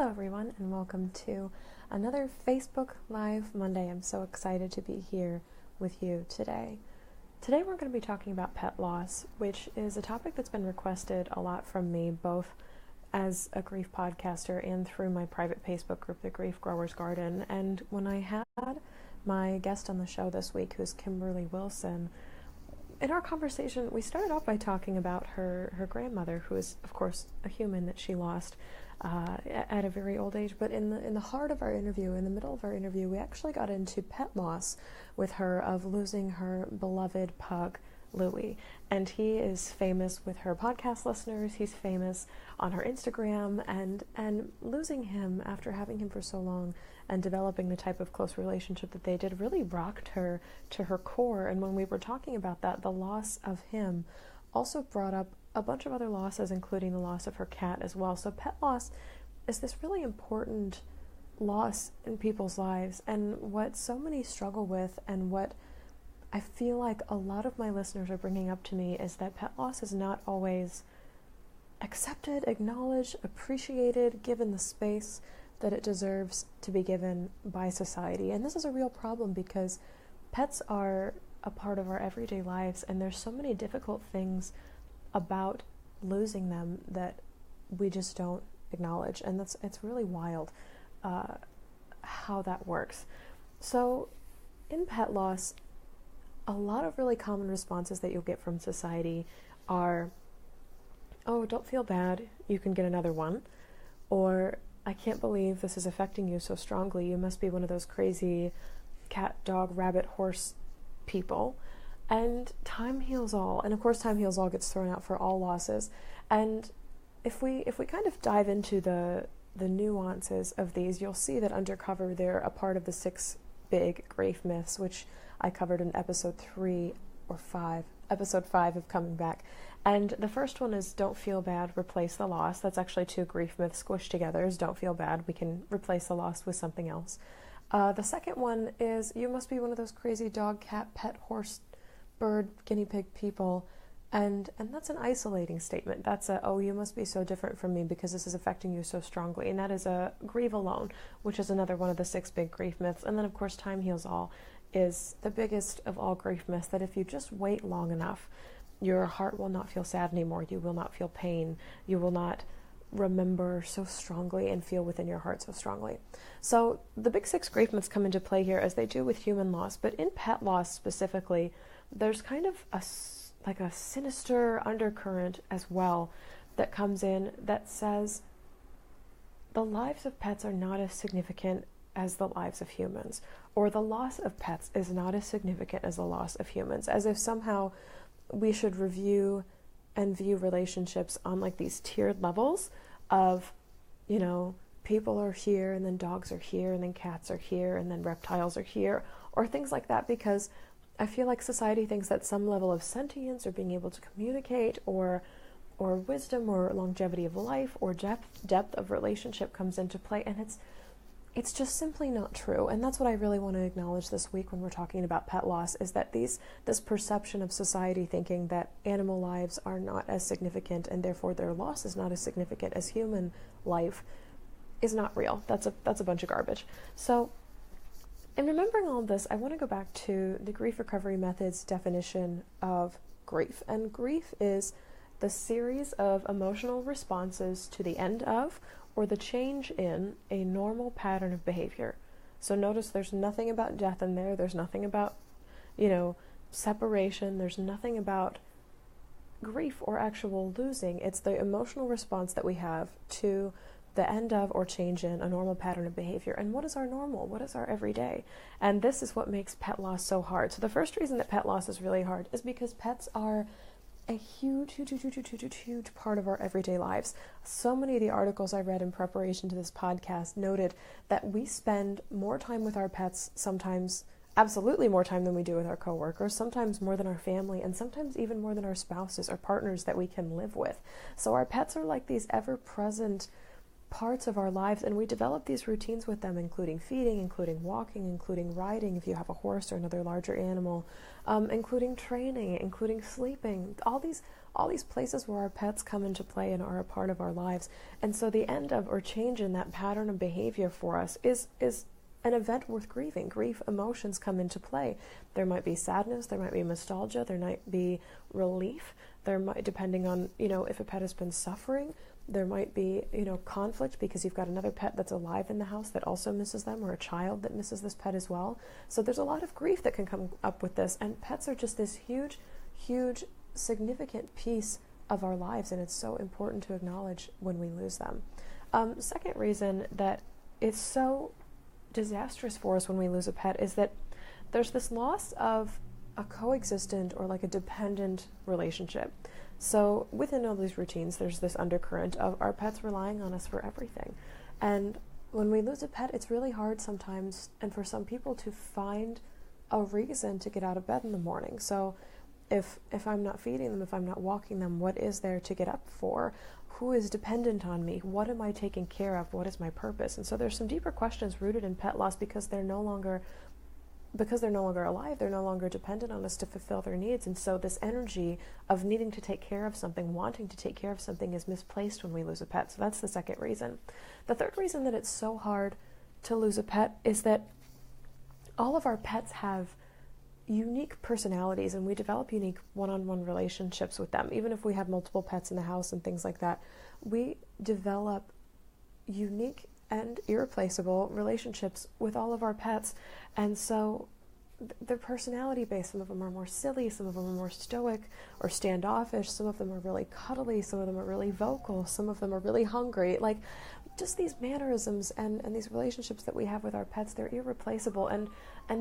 Hello everyone, and welcome to another Facebook Live Monday. I'm so excited to be here with you today. Today we're going to be talking about pet loss, which is a topic that's been requested a lot from me, both as a grief podcaster and through my private Facebook group, The Grief Growers Garden. And when I had my guest on the show this week, who's Kimberly Wilson, in our conversation, we started off by talking about her grandmother, who is, of course, a human that she lost at a very old age. But in the heart of our interview, in the middle of our interview, we actually got into pet loss with her, of losing her beloved pug, Louie. And he is famous with her podcast listeners. He's famous on her Instagram, and losing him after having him for so long and developing the type of close relationship that they did really rocked her to her core. And when we were talking about that, the loss of him also brought up a bunch of other losses, including the loss of her cat as well. So pet loss is this really important loss in people's lives, and what so many struggle with, and what I feel like a lot of my listeners are bringing up to me, is that pet loss is not always accepted, acknowledged, appreciated, given the space that it deserves to be given by society. And this is a real problem because pets are a part of our everyday lives, and there's so many difficult things about losing them that we just don't acknowledge. And it's really wild how that works. So in pet loss, a lot of really common responses that you'll get from society are, "Oh, don't feel bad, you can get another one," or "I can't believe this is affecting you so strongly. You must be one of those crazy cat, dog, rabbit, horse people." And time heals all. And of course, time heals all gets thrown out for all losses. And if we kind of dive into the nuances of these, you'll see that undercover they're a part of the 6 big grief myths, which I covered in episode 5 of Coming Back. And the first one is don't feel bad, replace the loss. That's actually 2 grief myths squished together. Is don't feel bad, we can replace the loss with something else. The second one is you must be one of those crazy dog, cat, pet, horse, bird, guinea pig people. And that's an isolating statement. That's oh, you must be so different from me because this is affecting you so strongly. And that is a grieve alone, which is another one of the 6 big grief myths. And then, of course, time heals all is the biggest of all grief myths, that if you just wait long enough, your heart will not feel sad anymore. You will not feel pain. You will not remember so strongly and feel within your heart so strongly. So the big 6 grief myths come into play here, as they do with human loss. But in pet loss specifically, there's kind of a sinister undercurrent as well that comes in that says the lives of pets are not as significant as the lives of humans, or the loss of pets is not as significant as the loss of humans, as if somehow we should review and view relationships on like these tiered levels of, people are here, and then dogs are here, and then cats are here, and then reptiles are here, or things like that, because I feel like society thinks that some level of sentience or being able to communicate or wisdom or longevity of life or depth of relationship comes into play, and it's just simply not true. And that's what I really want to acknowledge this week when we're talking about pet loss, is that this perception of society thinking that animal lives are not as significant and therefore their loss is not as significant as human life is not real. That's a bunch of garbage. So in remembering all of this, I want to go back to the Grief Recovery Method's definition of grief. And grief is the series of emotional responses to the end of or the change in a normal pattern of behavior. So notice there's nothing about death in there. There's nothing about, separation. There's nothing about grief or actual losing. It's the emotional response that we have to the end of or change in a normal pattern of behavior. And what is our normal? What is our everyday? And this is what makes pet loss so hard. So the first reason that pet loss is really hard is because pets are a huge part of our everyday lives. So many of the articles I read in preparation to this podcast noted that we spend more time with our pets, sometimes absolutely more time than we do with our coworkers, sometimes more than our family, and sometimes even more than our spouses or partners that we can live with. So our pets are like these ever-present parts of our lives, and we develop these routines with them, including feeding, including walking, including riding if you have a horse or another larger animal, including training, including sleeping, all these all these places where our pets come into play and are a part of our lives. And so the end of or change in that pattern of behavior for us is an event worth grieving. Grief emotions come into play. There might be sadness, there might be nostalgia, there might be relief, there might, depending on, if a pet has been suffering, there might be, conflict because you've got another pet that's alive in the house that also misses them, or a child that misses this pet as well. So there's a lot of grief that can come up with this, and pets are just this huge, huge, significant piece of our lives, and it's so important to acknowledge when we lose them. Second reason that it's so disastrous for us when we lose a pet is that there's this loss of a coexistent or like a dependent relationship. So within all these routines, there's this undercurrent of our pets relying on us for everything. And when we lose a pet, it's really hard sometimes, and for some people, to find a reason to get out of bed in the morning. So if I'm not feeding them, if I'm not walking them, what is there to get up for? Who is dependent on me? What am I taking care of? What is my purpose? And so there's some deeper questions rooted in pet loss because they're no longer alive, they're no longer dependent on us to fulfill their needs. And so this energy of needing to take care of something, wanting to take care of something, is misplaced when we lose a pet. So that's the second reason. The third reason that it's so hard to lose a pet is that all of our pets have unique personalities, and we develop unique one-on-one relationships with them. Even if we have multiple pets in the house and things like that, we develop unique and irreplaceable relationships with all of our pets. And so they're personality based. Some of them are more silly, some of them are more stoic or standoffish, some of them are really cuddly, some of them are really vocal, some of them are really hungry. Like, just these mannerisms and these relationships that we have with our pets, they're irreplaceable, and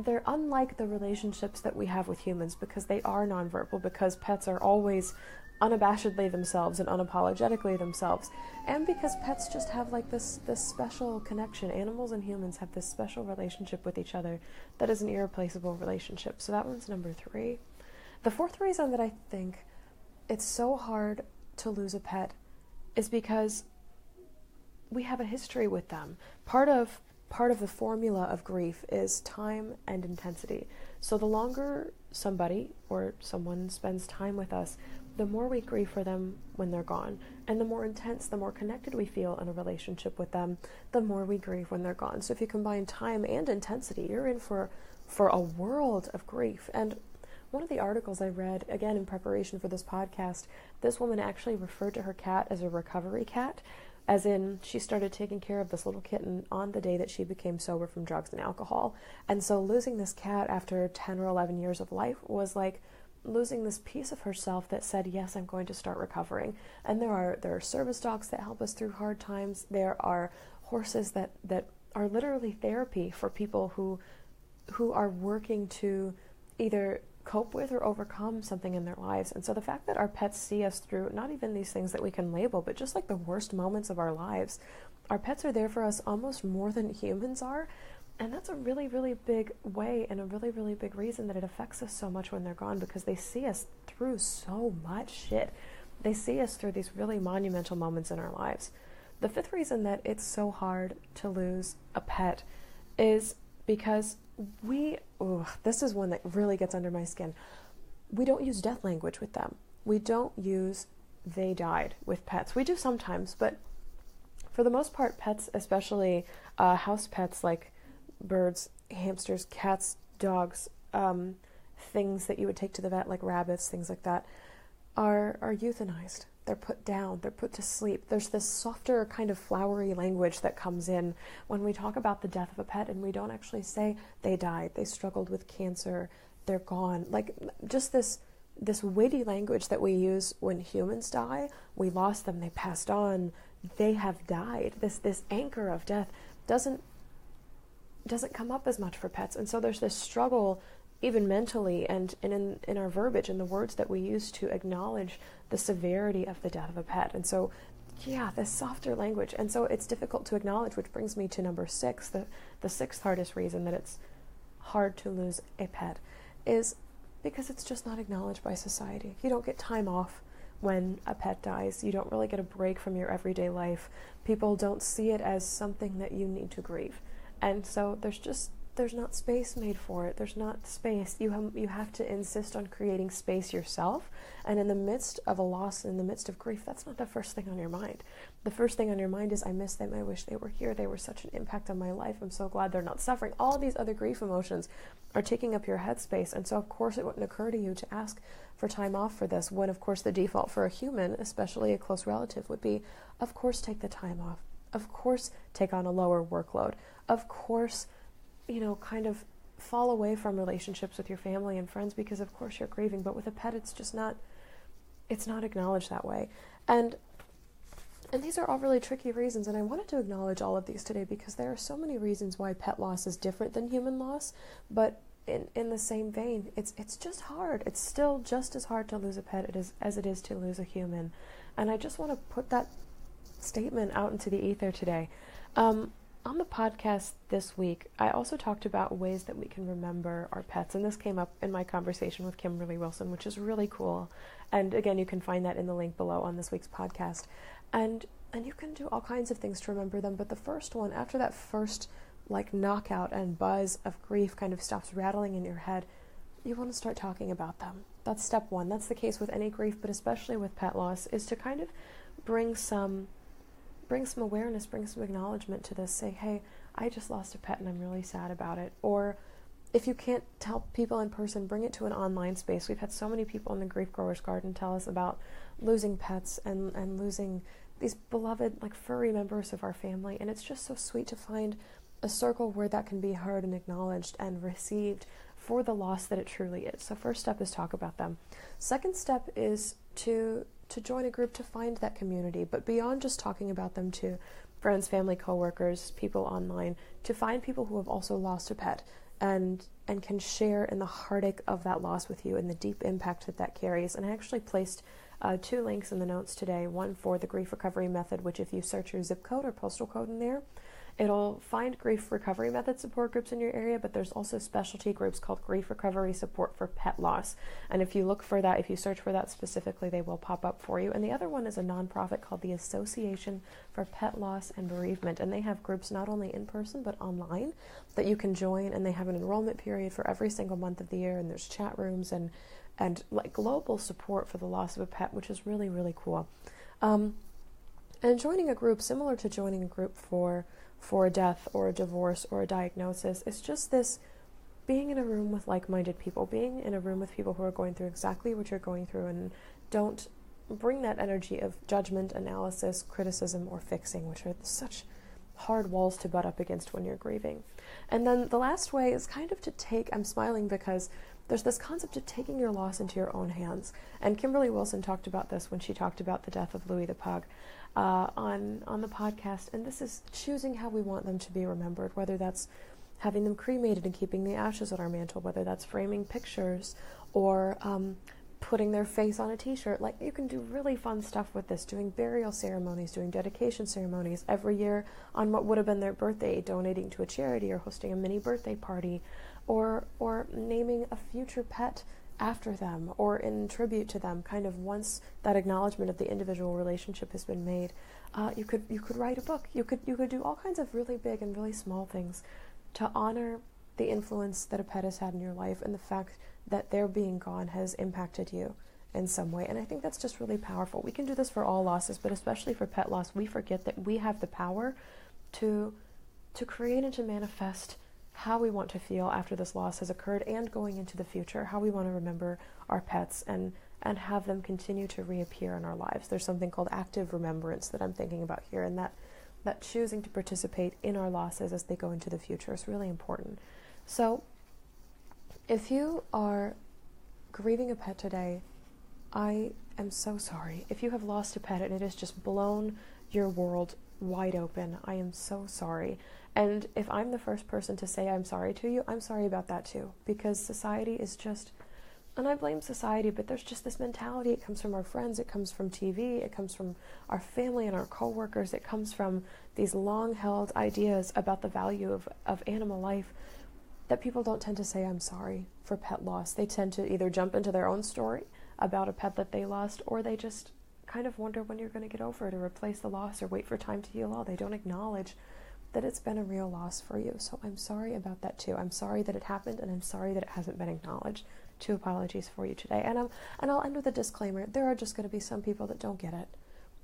they're unlike the relationships that we have with humans, because they are nonverbal, because pets are always unabashedly themselves and unapologetically themselves, and because pets just have like this special connection. Animals and humans have this special relationship with each other that is an irreplaceable relationship. So that one's number 3. The fourth reason that I think it's so hard to lose a pet is because we have a history with them. Part of the formula of grief is time and intensity. So the longer somebody or someone spends time with us, the more we grieve for them when they're gone. And the more intense, the more connected we feel in a relationship with them, the more we grieve when they're gone. So if you combine time and intensity, you're in for a world of grief. And one of the articles I read, again in preparation for this podcast, this woman actually referred to her cat as a recovery cat, as in she started taking care of this little kitten on the day that she became sober from drugs and alcohol. And so losing this cat after 10 or 11 years of life was like losing this piece of herself that said, yes, I'm going to start recovering. And there are service dogs that help us through hard times. There are horses that are literally therapy for people who are working to either cope with or overcome something in their lives. And so the fact that our pets see us through not even these things that we can label, but just like the worst moments of our lives, our pets are there for us almost more than humans are. And that's a really, really big way, and a really, really big reason that it affects us so much when they're gone, because they see us through so much shit. They see us through these really monumental moments in our lives. The fifth reason that it's so hard to lose a pet is because this is one that really gets under my skin. We don't use death language with them. We don't use "they died" with pets. We do sometimes, but for the most part, pets, especially house pets like birds, hamsters, cats, dogs, things that you would take to the vet like rabbits, things like that, are euthanized. They're put down, they're put to sleep. There's this softer kind of flowery language that comes in when we talk about the death of a pet, and we don't actually say they died, they struggled with cancer, they're gone. Like, just this weighty language that we use when humans die. We lost them, they passed on, they have died. This anchor of death doesn't come up as much for pets. And so there's this struggle, even mentally and in our verbiage and the words that we use to acknowledge the severity of the death of a pet. And so, yeah, this softer language. And so it's difficult to acknowledge, which brings me to number 6. The sixth hardest reason that it's hard to lose a pet is because it's just not acknowledged by society. You don't get time off when a pet dies. You don't really get a break from your everyday life. People don't see it as something that you need to grieve. And so there's just there's not space made for it. There's not space. You have to insist on creating space yourself. And in the midst of a loss, in the midst of grief, that's not the first thing on your mind. The first thing on your mind is, I miss them. I wish they were here. They were such an impact on my life. I'm so glad they're not suffering. All these other grief emotions are taking up your headspace. And so, of course, it wouldn't occur to you to ask for time off for this, when, of course, the default for a human, especially a close relative, would be, of course, take the time off. Of course, take on a lower workload. Of course, kind of fall away from relationships with your family and friends because, of course, you're grieving. But with a pet, it's just not, it's not acknowledged that way. And these are all really tricky reasons, and I wanted to acknowledge all of these today because there are so many reasons why pet loss is different than human loss, but in the same vein, it's just hard. It's still just as hard to lose a pet as it is to lose a human. And I just want to put that statement out into the ether today. On the podcast this week, I also talked about ways that we can remember our pets, and this came up in my conversation with Kimberly Wilson, which is really cool. And again, you can find that in the link below on this week's podcast. And you can do all kinds of things to remember them, but the first one, after that first knockout and buzz of grief kind of stops rattling in your head, you want to start talking about them. That's step one. That's the case with any grief, but especially with pet loss, is to kind of bring some awareness, bring some acknowledgement to this. Say, hey, I just lost a pet and I'm really sad about it. Or if you can't tell people in person, bring it to an online space. We've had so many people in the Grief Growers Garden tell us about losing pets and losing these beloved furry members of our family, and it's just so sweet to find a circle where that can be heard and acknowledged and received for the loss that it truly is. So first step is talk about them. Second step is to join a group, to find that community, but beyond just talking about them to friends, family, coworkers, people online, to find people who have also lost a pet and can share in the heartache of that loss with you and the deep impact that carries. And I actually placed 2 links in the notes today, one for the grief recovery method, which if you search your zip code or postal code in there, it'll find grief recovery method support groups in your area, but there's also specialty groups called Grief Recovery Support for Pet Loss. And if you look for that, if you search for that specifically, they will pop up for you. And the other one is a nonprofit called the Association for Pet Loss and Bereavement. And they have groups not only in person, but online that you can join. And they have an enrollment period for every single month of the year. And there's chat rooms and global support for the loss of a pet, which is really, really cool. And joining a group, similar to joining a group for a death or a divorce or a diagnosis, it's just this being in a room with like-minded people, being in a room with people who are going through exactly what you're going through, and don't bring that energy of judgment, analysis, criticism, or fixing, which are such hard walls to butt up against when you're grieving. And then the last way is kind of to take, I'm smiling because there's this concept of taking your loss into your own hands. And Kimberly Wilson talked about this when she talked about the death of Louis the Pug on the podcast. And this is choosing how we want them to be remembered, whether that's having them cremated and keeping the ashes on our mantle, whether that's framing pictures or putting their face on a t-shirt. You can do really fun stuff with this, doing burial ceremonies, doing dedication ceremonies every year on what would have been their birthday, donating to a charity or hosting a mini birthday party, or naming a future pet after them or in tribute to them, kind of once that acknowledgement of the individual relationship has been made. You could write a book. You could do all kinds of really big and really small things to honor the influence that a pet has had in your life and the fact that their being gone has impacted you in some way. And I think that's just really powerful. We can do this for all losses, but especially for pet loss, we forget that we have the power to create and to manifest how we want to feel after this loss has occurred and going into the future, how we want to remember our pets and have them continue to reappear in our lives. There's something called active remembrance that I'm thinking about here, and that choosing to participate in our losses as they go into the future is really important. So if you are grieving a pet today, I am so sorry. If you have lost a pet and it has just blown your world wide open, I am so sorry. And if I'm the first person to say I'm sorry to you, I'm sorry about that too, because society is just, and I blame society, but there's just this mentality. It comes from our friends, it comes from TV, it comes from our family and our coworkers, it comes from these long-held ideas about the value of animal life, that people don't tend to say I'm sorry for pet loss. They tend to either jump into their own story about a pet that they lost, or they just kind of wonder when you're going to get over it or replace the loss or wait for time to heal all. They don't acknowledge that it's been a real loss for you. So I'm sorry about that too. I'm sorry that it happened, and I'm sorry that it hasn't been acknowledged. Two apologies for you today. And I'll end with a disclaimer. There are just going to be some people that don't get it.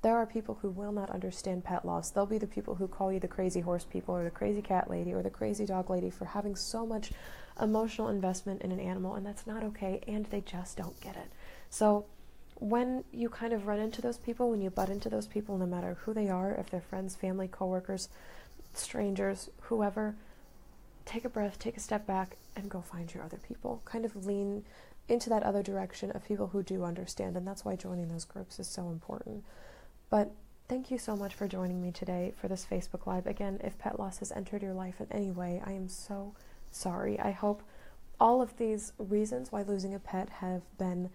There are people who will not understand pet loss. They'll be the people who call you the crazy horse people, or the crazy cat lady, or the crazy dog lady for having so much emotional investment in an animal, and that's not okay, and they just don't get it. So when you kind of run into those people, when you butt into those people, no matter who they are, if they're friends, family, coworkers, strangers, whoever, take a breath, take a step back, and go find your other people. Kind of lean into that other direction of people who do understand, and that's why joining those groups is so important. But thank you so much for joining me today for this Facebook Live. Again, if pet loss has entered your life in any way, I am so sorry. I hope all of these reasons why losing a pet have been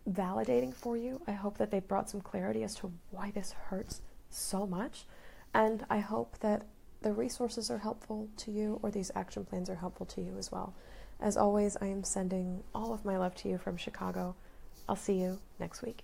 validating for you. I hope that they've brought some clarity as to why this hurts so much. And I hope that the resources are helpful to you, or these action plans are helpful to you as well. As always, I am sending all of my love to you from Chicago. I'll see you next week.